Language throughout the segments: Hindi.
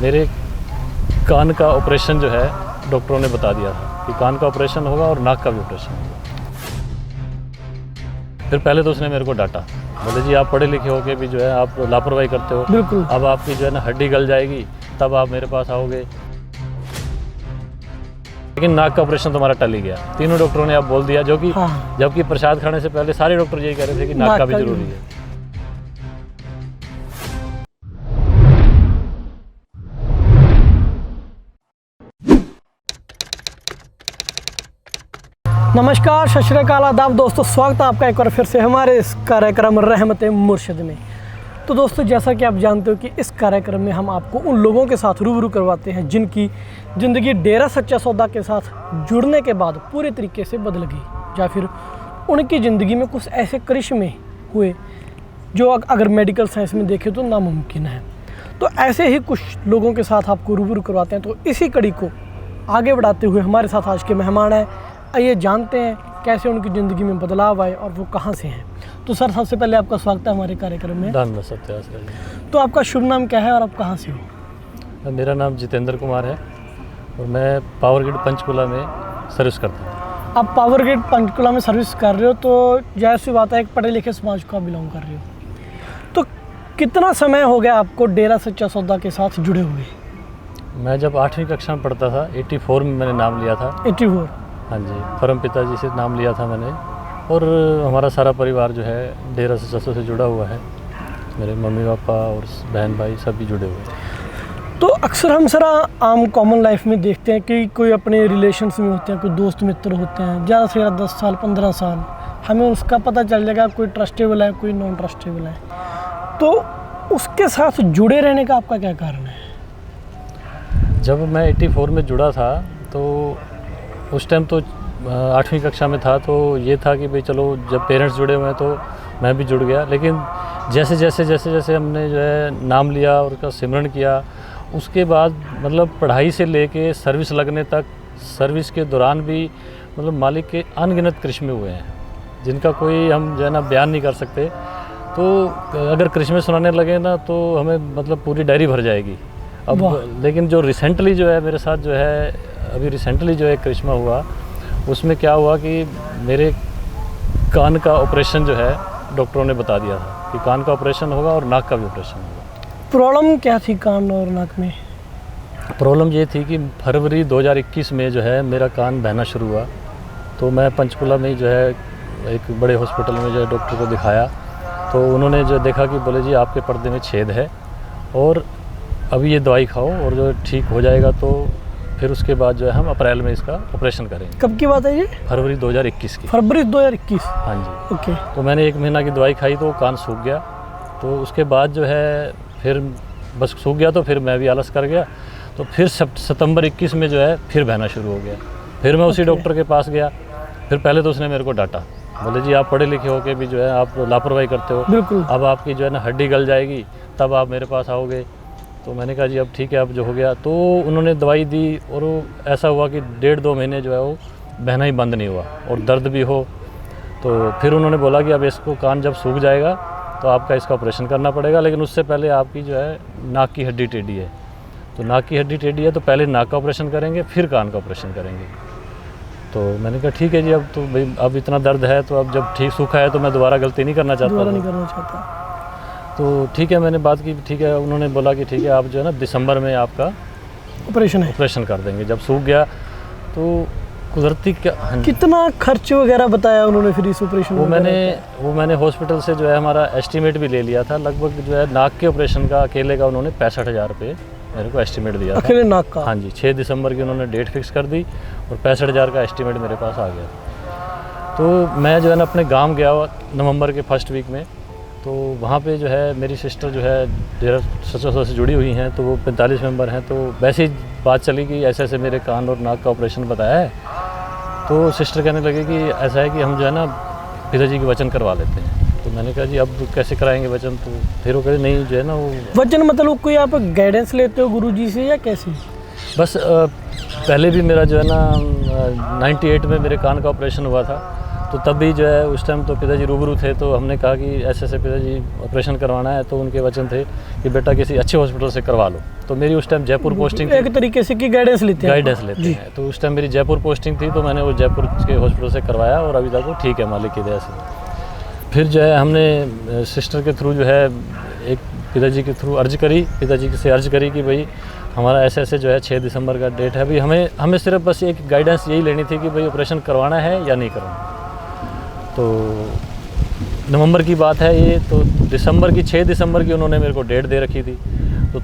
मेरे कान का ऑपरेशन जो है डॉक्टरों ने बता दिया था कि कान का ऑपरेशन होगा और नाक का भी ऑपरेशन होगा। फिर पहले तो उसने मेरे को डांटा, बोले जी आप पढ़े लिखे हो के भी जो है आप लापरवाही करते हो, बिल्कुल। अब आपकी जो है ना हड्डी गल जाएगी तब आप मेरे पास आओगे। लेकिन नाक का ऑपरेशन तुम्हारा टल ही गया, तीनों डॉक्टरों ने अब बोल दिया, जो कि जबकि प्रसाद खाने से पहले सारे डॉक्टर यही कह रहे थे कि नाक का भी जरूरी है। नमस्कार, सत श्री अकाल, आदाब दोस्तों, स्वागत है आपका एक बार फिर से हमारे इस कार्यक्रम रहमत मुर्शिद में। तो दोस्तों, जैसा कि आप जानते हो कि इस कार्यक्रम में हम आपको उन लोगों के साथ रूबरू करवाते हैं जिनकी ज़िंदगी डेरा सच्चा सौदा के साथ जुड़ने के बाद पूरी तरीके से बदल गई, या फिर उनकी ज़िंदगी में कुछ ऐसे करिश्मे हुए जो अगर मेडिकल साइंस में देखें तो नामुमकिन है। तो ऐसे ही कुछ लोगों के साथ आपको रूबरू करवाते हैं। तो इसी कड़ी को आगे बढ़ाते हुए हमारे साथ आज के मेहमान हैं। आइए जानते हैं कैसे उनकी ज़िंदगी में बदलाव आए और वो कहाँ से हैं। तो सर, सबसे पहले आपका स्वागत है हमारे कार्यक्रम में। धन्यवाद सत्याग्रह। तो आपका शुभ नाम क्या है और आप कहाँ से हो? मेरा नाम जितेंद्र कुमार है और मैं पावर ग्रिड पंचकुला में सर्विस करता हूँ। आप पावर ग्रिड पंचकुला में सर्विस कर रहे हो, तो जाहिर सी बात है एक पढ़े लिखे समाज को आप बिलोंग कर रहे हो। तो कितना समय हो गया आपको डेरा सच्चा सौदा के साथ जुड़े हुए? मैं जब 8वीं कक्षा में पढ़ता था, 84 में मैंने नाम लिया था। 84? हाँ जी, परम पिताजी से नाम लिया था मैंने। और हमारा सारा परिवार जो है डेरा सच्चा सौदा से जुड़ा हुआ है। मेरे मम्मी पापा और बहन भाई सभी जुड़े हुए हैं। तो अक्सर हम सर आम कॉमन लाइफ में देखते हैं कि कोई अपने रिलेशन्स में होते हैं, कोई दोस्त मित्र होते हैं, ज़्यादा से ज़्यादा 10 साल 15 साल, हमें उसका पता चल जाएगा कोई ट्रस्टेबल है, कोई नॉन ट्रस्टेबल है। तो उसके साथ जुड़े रहने का आपका क्या कारण है? जब मैं 84 में जुड़ा था तो उस टाइम तो 8वीं कक्षा में था, तो ये था कि भाई चलो जब पेरेंट्स जुड़े हुए हैं तो मैं भी जुड़ गया। लेकिन जैसे जैसे हमने जो है नाम लिया और उसका सिमरन किया, उसके बाद मतलब पढ़ाई से लेके सर्विस लगने तक, सर्विस के दौरान भी मतलब मालिक के अनगिनत करिश्मे हुए हैं जिनका कोई हम जो है ना बयान नहीं कर सकते। तो अगर करिश्मे सुनाने लगे ना तो हमें मतलब पूरी डायरी भर जाएगी। अब लेकिन जो रिसेंटली जो है मेरे साथ जो है, अभी रिसेंटली जो है करिश्मा हुआ, उसमें क्या हुआ कि मेरे कान का ऑपरेशन जो है डॉक्टरों ने बता दिया था कि कान का ऑपरेशन होगा और नाक का भी ऑपरेशन होगा। प्रॉब्लम क्या थी कान और नाक में? प्रॉब्लम ये थी कि फरवरी 2021 में जो है मेरा कान बहना शुरू हुआ। तो मैं पंचकुला में जो है एक बड़े हॉस्पिटल में जो है डॉक्टर को दिखाया, तो उन्होंने जो देखा कि बोले जी आपके पर्दे में छेद है और अभी ये दवाई खाओ और जो ठीक हो जाएगा तो फिर उसके बाद जो है हम अप्रैल में इसका ऑपरेशन करेंगे। कब की बात है ये? फरवरी 2021 की। फरवरी 2021? हाँ जी। ओके। तो मैंने 1 महीना की दवाई खाई तो कान सूख गया। तो उसके बाद जो है फिर बस सूख गया, तो फिर मैं भी आलस कर गया। तो फिर सितंबर 21 में जो है फिर बहना शुरू हो गया। फिर मैं उसी डॉक्टर के पास गया। फिर पहले तो उसने मेरे को डांटा, बोले जी आप पढ़े लिखे हो के भी जो है आप लापरवाही करते हो, बिल्कुल, अब आपकी जो है ना हड्डी गल जाएगी तब आप मेरे पास आओगे। तो मैंने कहा जी अब ठीक है, अब जो हो गया। तो उन्होंने दवाई दी और वो ऐसा हुआ कि 1.5-2 महीने जो है वो बहना ही बंद नहीं हुआ और दर्द भी हो। तो फिर उन्होंने बोला कि अब इसको कान जब सूख जाएगा तो आपका इसका ऑपरेशन करना पड़ेगा, लेकिन उससे पहले आपकी जो है नाक की हड्डी टेढ़ी है। तो नाक की हड्डी टेढ़ी है तो पहले नाक का ऑपरेशन करेंगे फिर कान का ऑपरेशन करेंगे। तो मैंने कहा ठीक है जी, अब तो भाई अब इतना दर्द है तो अब जब ठीक सूखा है तो मैं दोबारा गलती नहीं करना चाहता। तो ठीक है, मैंने बात की, ठीक है। उन्होंने बोला कि ठीक है आप जो है ना दिसंबर में आपका ऑपरेशन कर देंगे जब सूख गया। तो कुदरती क्या कितना खर्च वगैरह बताया उन्होंने फिर इस ऑपरेशन? वो मैंने हॉस्पिटल से जो है हमारा एस्टीमेट भी ले लिया था। लगभग जो है नाक के ऑपरेशन का अकेले का उन्होंने 65,000 रुपये मेरे को एस्टीमेट दिया था। अकेले नाक का? हाँ जी, 6 दिसंबर की उन्होंने डेट फिक्स कर दी और 65,000 का एस्टीमेट मेरे पास आ गया। तो मैं जो है ना अपने गाँव गया नवंबर के फर्स्ट वीक में। तो वहाँ पे जो है मेरी सिस्टर जो है डेरा सच्चा सौदा से जुड़ी हुई हैं, तो वो 45 मेंबर हैं। तो वैसे ही बात चली कि ऐसे ऐसे मेरे कान और नाक का ऑपरेशन बताया है। तो सिस्टर कहने लगे कि ऐसा है कि हम जो है ना पिताजी के वचन करवा लेते हैं। तो मैंने कहा जी अब कैसे कराएंगे वचन? तो फिर वो कहे नहीं जो है ना वो वचन मतलब कोई आप गाइडेंस लेते हो गुरुजी से या कैसे? बस पहले भी मेरा जो है ना 98 में मेरे कान का ऑपरेशन हुआ था। तो तब भी जो है उस टाइम तो पिताजी रूबरू थे, तो हमने कहा कि ऐसे पिताजी ऑपरेशन करवाना है, तो उनके वचन थे कि बेटा किसी अच्छे हॉस्पिटल से करवा लो। तो मेरी उस टाइम जयपुर पोस्टिंग एक तरीके से की गाइडेंस लेते हैं। तो उस टाइम मेरी जयपुर पोस्टिंग थी, तो मैंने वो जयपुर के हॉस्पिटल से करवाया और अभी तक वो ठीक है मालिक की दया से। फिर जो है हमने सिस्टर के थ्रू जो है एक पिताजी के थ्रू पिताजी से अर्ज करी कि भाई हमारा ऐसे जो है 6 दिसंबर का डेट है, भाई हमें सिर्फ बस एक गाइडेंस यही लेनी थी कि भाई ऑपरेशन करवाना है या नहीं करवाना। तो नवंबर की बात है ये, तो 6 दिसंबर की उन्होंने मेरे को डेट दे रखी थी। तो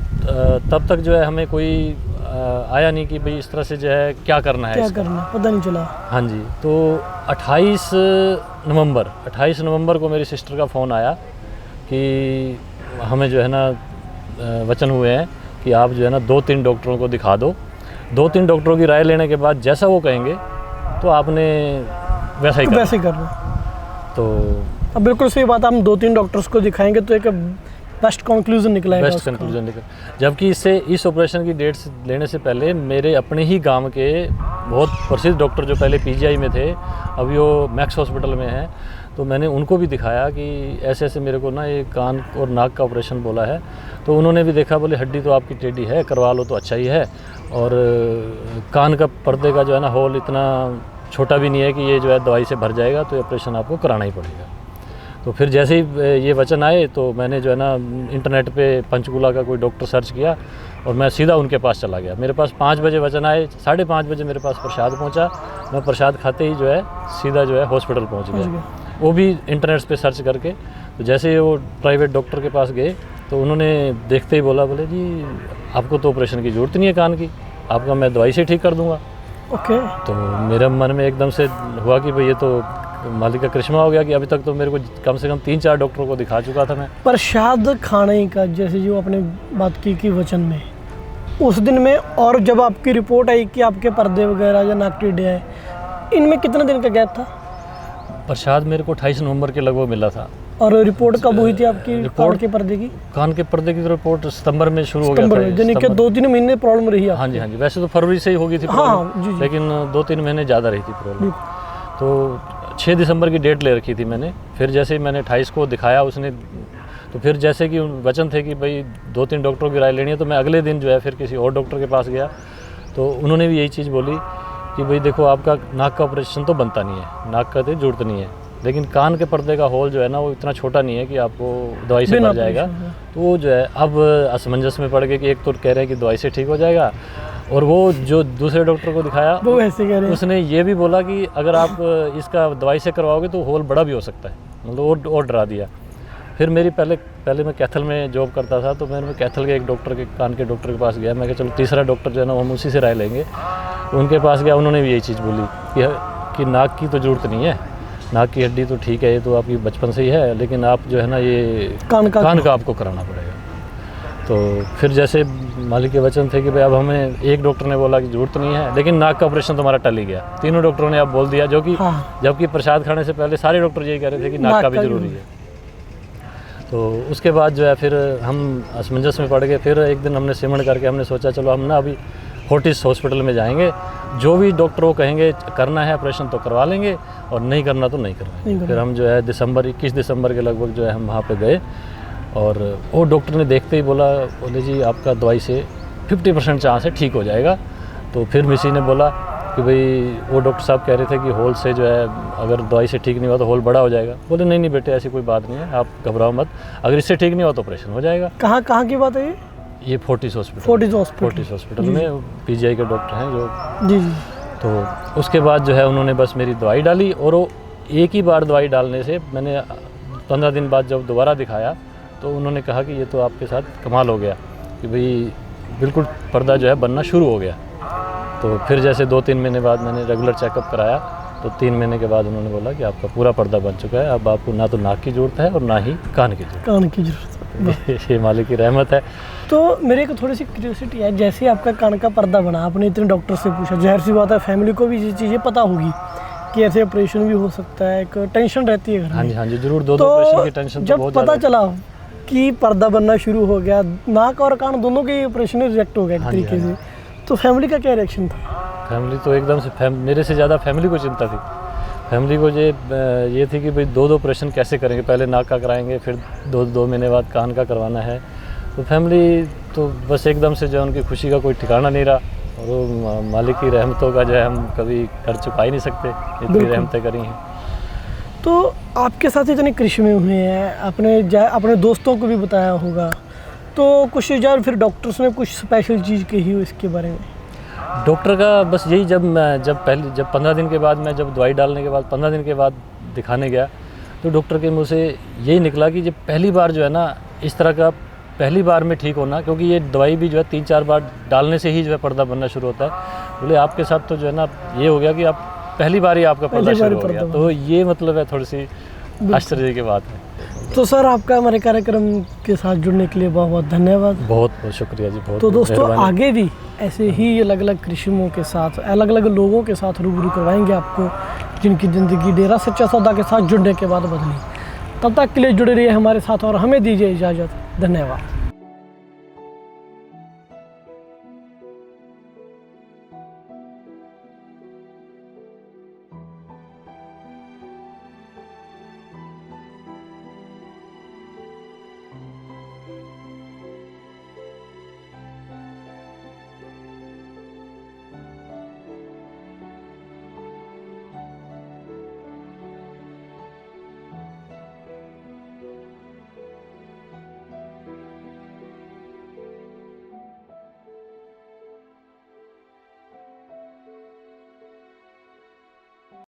तब तक जो है हमें कोई आया नहीं कि भाई इस तरह से जो है क्या करना है, पता नहीं चला। हाँ जी। तो 28 नवंबर को मेरी सिस्टर का फ़ोन आया कि हमें जो है ना वचन हुए हैं कि आप जो है ना 2-3 डॉक्टरों को दिखा दो, 2-3 डॉक्टरों की राय लेने के बाद जैसा वो कहेंगे तो आपने वैसा ही करना। तो अब बिल्कुल सही बात, हम 2-3 डॉक्टर्स को दिखाएंगे तो एक बेस्ट कंक्लूजन निकलेगा। जबकि इस ऑपरेशन की डेट लेने से पहले मेरे अपने ही गांव के बहुत प्रसिद्ध डॉक्टर जो पहले पीजीआई में थे, अभी वो मैक्स हॉस्पिटल में हैं, तो मैंने उनको भी दिखाया कि ऐसे मेरे को ना ये कान और नाक का ऑपरेशन बोला है। तो उन्होंने भी देखा, बोले हड्डी तो आपकी टेढ़ी है, करवा लो तो अच्छा ही है, और कान का पर्दे का जो है ना होल इतना छोटा भी नहीं है कि ये जो है दवाई से भर जाएगा, तो ऑपरेशन आपको कराना ही पड़ेगा। तो फिर जैसे ही ये वचन आए तो मैंने जो है ना इंटरनेट पे पंचकूला का कोई डॉक्टर सर्च किया और मैं सीधा उनके पास चला गया। मेरे पास 5 बजे वचन आए, 5:30 बजे मेरे पास प्रसाद पहुंचा। मैं प्रसाद खाते ही जो है सीधा जो है हॉस्पिटल पहुंच गया, वो भी इंटरनेट पे सर्च करके। तो जैसे ही वो प्राइवेट डॉक्टर के पास गए तो उन्होंने देखते ही बोले जी आपको तो ऑपरेशन की ज़रूरत नहीं है कान की, आपका मैं दवाई से ठीक कर दूँगा। ओके। तो मेरे मन में एकदम से हुआ कि भाई ये तो मालिक का करिश्मा हो गया कि अभी तक तो मेरे को कम से कम 3-4 डॉक्टरों को दिखा चुका था मैं। प्रसाद खाने का जैसे जो आपने बात की वचन में, उस दिन में और जब आपकी रिपोर्ट आई कि आपके पर्दे वगैरह या नाक टेढ़े है, इनमें कितने दिन का गैप था? प्रसाद मेरे को 28 नवंबर के लगभग मिला था। और रिपोर्ट कब हुई थी आपकी कान के पर्दे की? कान के पर्दे की रिपोर्ट सितंबर में शुरू हो गया था, यानी कि 2-3 महीने प्रॉब्लम रही है। हाँ जी। वैसे तो फरवरी से ही होगी थी प्रॉब्लम, लेकिन 2-3 महीने ज़्यादा रही थी प्रॉब्लम। तो 6 दिसंबर की डेट ले रखी थी मैंने। फिर जैसे ही मैंने 28 को दिखाया उसने, तो फिर जैसे कि वचन थे कि भाई 2-3 डॉक्टरों की राय लेनी है, तो मैं अगले दिन जो है फिर किसी और डॉक्टर के पास गया। तो उन्होंने भी यही चीज़ बोली कि भाई देखो आपका नाक का ऑपरेशन तो बनता नहीं है, नाक का तो जरूरत नहीं है, लेकिन कान के पर्दे का होल जो है ना वो इतना छोटा नहीं है कि आपको दवाई से भर जाएगा। तो वो जो है अब असमंजस में पड़ गए कि एक तो कह रहे हैं कि दवाई से ठीक हो जाएगा, और वो जो दूसरे डॉक्टर को दिखाया वो ऐसे कह रहे हैं, उसने ये भी बोला कि अगर आप इसका दवाई से करवाओगे तो होल बड़ा भी हो सकता है, मतलब और डरा दिया। फिर मेरी पहले मैं कैथल में जॉब करता था, तो मैं कैथल के एक डॉक्टर के कान के डॉक्टर के पास गया। मैं कहा चलो तीसरा डॉक्टर जो है ना हम उसी से राय लेंगे। तो उनके पास गया, उन्होंने भी यही चीज़ बोली कि नाक की तो ज़रूरत नहीं है, नाक की हड्डी तो ठीक है, ये तो आपकी बचपन से ही है, लेकिन आप जो है ना ये कान का आपको कराना पड़ेगा। तो फिर जैसे मालिक के वचन थे कि भाई अब हमें एक डॉक्टर ने बोला कि ज़रूरत नहीं है, लेकिन नाक का ऑपरेशन तुम्हारा टल ही गया। तीनों डॉक्टरों ने अब बोल दिया, जो कि जबकि प्रसाद खाने से पहले सारे डॉक्टर यही कह रहे थे कि नाक का भी ज़रूरी है। तो उसके बाद जो है फिर हम असमंजस में पड़ गए। फिर एक दिन हमने सिमरण करके हमने सोचा चलो हम ना अभी फोर्टिस हॉस्पिटल में जाएंगे, जो भी डॉक्टर वो कहेंगे करना है ऑपरेशन तो करवा लेंगे, और नहीं करना तो नहीं करवाएंगे। फिर हम जो है 21 दिसंबर के लगभग जो है हम वहाँ पे गए, और वो डॉक्टर ने देखते ही बोले जी आपका दवाई से 50% चांस है ठीक हो जाएगा। तो फिर मिसी ने बोला कि भाई वो डॉक्टर साहब कह रहे थे कि होल से जो है अगर दवाई से ठीक नहीं हुआ तो होल बड़ा हो जाएगा। बोले नहीं बेटे ऐसी कोई बात नहीं है, आप घबराओ मत, अगर इससे ठीक नहीं हुआ तो ऑपरेशन हो जाएगा। कहाँ की बात है ये फोर्टिस हॉस्पिटल में पीजीआई के डॉक्टर हैं जो जी। तो उसके बाद जो है उन्होंने बस मेरी दवाई डाली, और वो एक ही बार दवाई डालने से मैंने 15 दिन बाद जब दोबारा दिखाया तो उन्होंने कहा कि ये तो आपके साथ कमाल हो गया कि भाई बिल्कुल पर्दा जो है बनना शुरू हो गया। तो फिर जैसे 2-3 महीने बाद मैंने रेगुलर चेकअप कराया, तो 3 महीने के बाद उन्होंने बोला कि आपका पूरा पर्दा बन चुका है, अब आपको ना तो नाक की ज़रूरत है और ना ही कान की ज़रूरत। ये मालिक की रहमत है। तो मेरे को थोड़ी सी क्यूरियोसिटी है, जैसे आपका कान का पर्दा बना, आपने इतने डॉक्टर से पूछा, जाहिर सी बात है फैमिली को भी ये चीज़ें पता होगी कि ऐसे ऑपरेशन भी हो सकता है, एक टेंशन रहती है घर में। हाँ जी जरूर, दो ऑपरेशन की टेंशन तो बहुत जब पता चला कि पर्दा बनना शुरू हो गया, नाक और कान दोनों के ऑपरेशन रिजेक्ट हो गया एक तरीके से, तो फैमिली का क्या रिएक्शन था? फैमिली तो एकदम से मेरे से ज़्यादा फैमिली को चिंता थी। फैमिली को ये थी कि भाई 2 ऑपरेशन कैसे करेंगे, पहले नाक का कराएंगे, फिर 2 महीने बाद कान का करवाना है। तो फैमिली तो बस एकदम से जो है उनकी खुशी का कोई ठिकाना नहीं रहा, और वो मालिक की रहमतों का जो है हम कभी कर चुका ही नहीं सकते, इतनी रहमतें करी हैं। तो आपके साथ इतने करिश्मे हुए हैं, अपने दोस्तों को भी बताया होगा, तो कुछ यार फिर डॉक्टर्स ने कुछ स्पेशल चीज़ कही हो इसके बारे में? डॉक्टर का बस यही, जब 15 दिन के बाद, मैं जब दवाई डालने के बाद 15 दिन के बाद दिखाने गया, तो डॉक्टर के मुंह से यही निकला कि जब पहली बार जो है ना इस तरह का, पहली बार में ठीक होना, क्योंकि ये दवाई भी जो है 3-4 बार डालने से ही जो है पर्दा बनना शुरू होता है। बोले आपके साथ तो जो है ना ये हो गया कि आप पहली बार ही आपका पर्दा शुरू हो गया, तो ये मतलब है थोड़ी सी आश्चर्य की बात है। तो सर आपका हमारे कार्यक्रम के साथ जुड़ने के लिए बहुत बहुत धन्यवाद। बहुत बहुत शुक्रिया जी, बहुत। तो दोस्तों आगे भी ऐसे ही अलग अलग करिश्मों के साथ, अलग अलग लोगों के साथ रूबरू करवाएंगे आपको, जिनकी ज़िंदगी डेरा सच्चा सौदा के साथ जुड़ने के बाद बदली। तब तक के लिए जुड़े रहिए हमारे साथ और हमें दीजिए इजाज़त। धन्यवाद।